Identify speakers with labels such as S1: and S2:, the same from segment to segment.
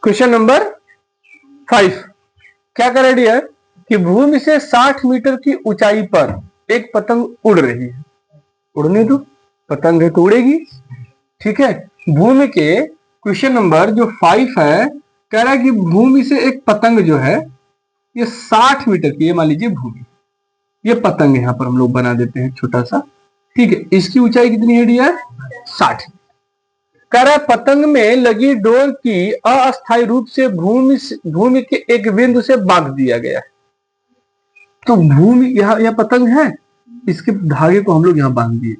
S1: Question number 5 क्या कर रही है कि भूमि से 60 मीटर की ऊंचाई पर एक पतंग उड़ रही है। उड़ने दो, पतंग है तो उड़ेगी। ठीक है, भूमि के क्वेश्चन नंबर जो 5 है कह रहा है कि भूमि से एक पतंग जो है ये 60 मीटर की, ये मान लीजिए भूमि, ये पतंग यहां पर हम लोग बना देते हैं छोटा सा। ठीक है, इसकी ऊंचाई कितनी है डियर? 60। कह रहा है पतंग में लगी डोर की अस्थायी रूप से भूमि के एक बिंदु से बांध दिया गया है। तो भूमि यह पतंग है, इसके धागे को हम लोग यहां बांध दिए।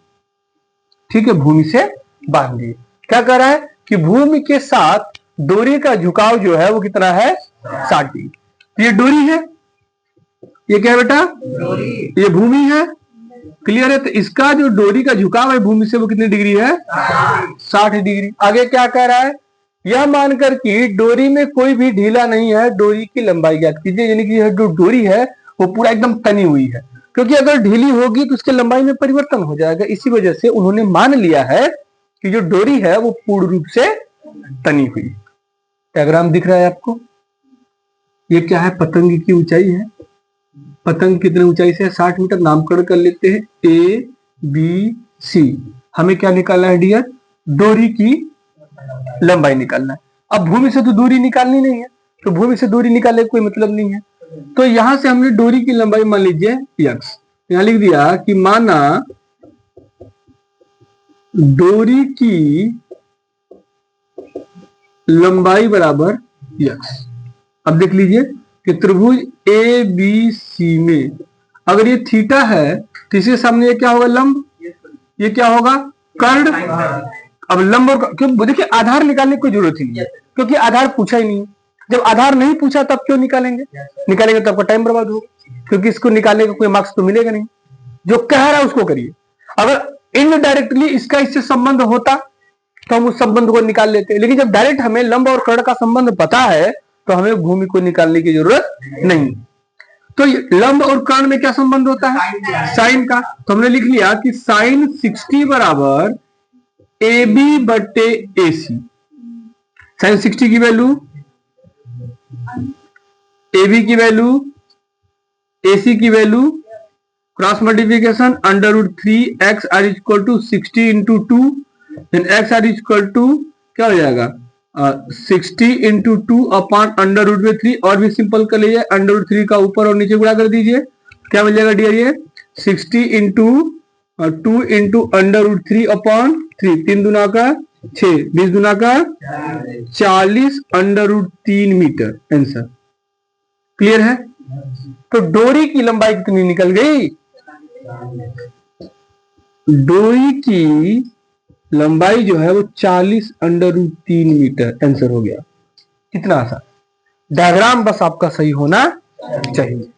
S1: ठीक है, भूमि से बांध दिए। क्या कह रहा है कि भूमि के साथ डोरी का झुकाव जो है वो कितना है? 60 डिग्री। तो ये डोरी है, ये क्या है बेटा? ये भूमि है। क्लियर है? तो इसका जो डोरी का झुकाव है भूमि से वो कितनी डिग्री है? 60 डिग्री। आगे क्या कह रहा है? यह मानकर कि डोरी में कोई भी ढीला नहीं है, डोरी की लंबाई ज्ञात कीजिए। यानी कि यह जो डोरी है वो पूरा एकदम तनी हुई है, क्योंकि अगर ढीली होगी तो उसके लंबाई में परिवर्तन हो जाएगा। इसी वजह से उन्होंने मान लिया है कि जो डोरी है वो पूर्ण रूप से तनी हुई। डायग्राम दिख रहा है आपको? ये क्या है? पतंग की ऊंचाई है। पतंग कितने ऊंचाई से? 60 मीटर। नामकरण कर लेते हैं A B C। हमें क्या निकालना है डियर? डोरी की लंबाई निकालना है। अब भूमि से तो दूरी निकालनी नहीं है, तो भूमि से दूरी निकालने का कोई मतलब नहीं है। तो यहां से हमने डोरी की लंबाई मान लीजिए x। यहां लिख दिया कि माना डोरी की लंबाई बराबर x। अब देख लीजिए कि त्रिभुज ए बी सी में अगर ये थीटा है तो इसके सामने ये क्या होगा? लंब। ये क्या होगा? कर्ण। अब लंब और क्यों देखिए आधार निकालने की कोई जरूरत ही नहीं है, क्योंकि आधार पूछा ही नहीं। जब आधार नहीं पूछा तब क्यों निकालेंगे? निकालेंगे तो आपका टाइम बर्बाद होगा, क्योंकि इसको निकालने का कोई मार्क्स तो मिलेगा नहीं। जो कह रहा है उसको करिए। अगर इनडायरेक्टली इसका इससे संबंध होता तो हम उस संबंध को निकाल लेते, लेकिन जब डायरेक्ट हमें लंब और कर्ण का संबंध पता है तो हमें भूमि को निकालने की जरूरत नहीं। तो लंब और कर्ण में क्या संबंध होता है? साइन का। तो हमने लिख लिया कि साइन 60 बराबर AB बटे AC। साइन 60 की वैल्यू, AB की वैल्यू, AC की value, cross multiplication √3 x r equal to 60 into 2, then x r equal to क्या हो जाएगा? 60 इंटू 2 अपॉन √3। और भी सिंपल कर लीजिए, √3 का ऊपर और नीचे गुणा कर दीजिए। क्या मिल जाएगा डियर? ये 60 इंटू 2 इंटू √3 अपॉन 3, 3 दूना का 6, 20 दूना का 40 √3 मीटर। आंसर क्लियर है? तो डोरी की लंबाई कितनी निकल गई? डोरी की लंबाई जो है वो 40 √3 मीटर। आंसर हो गया। कितना आसान। डायग्राम बस आपका सही होना चाहिए।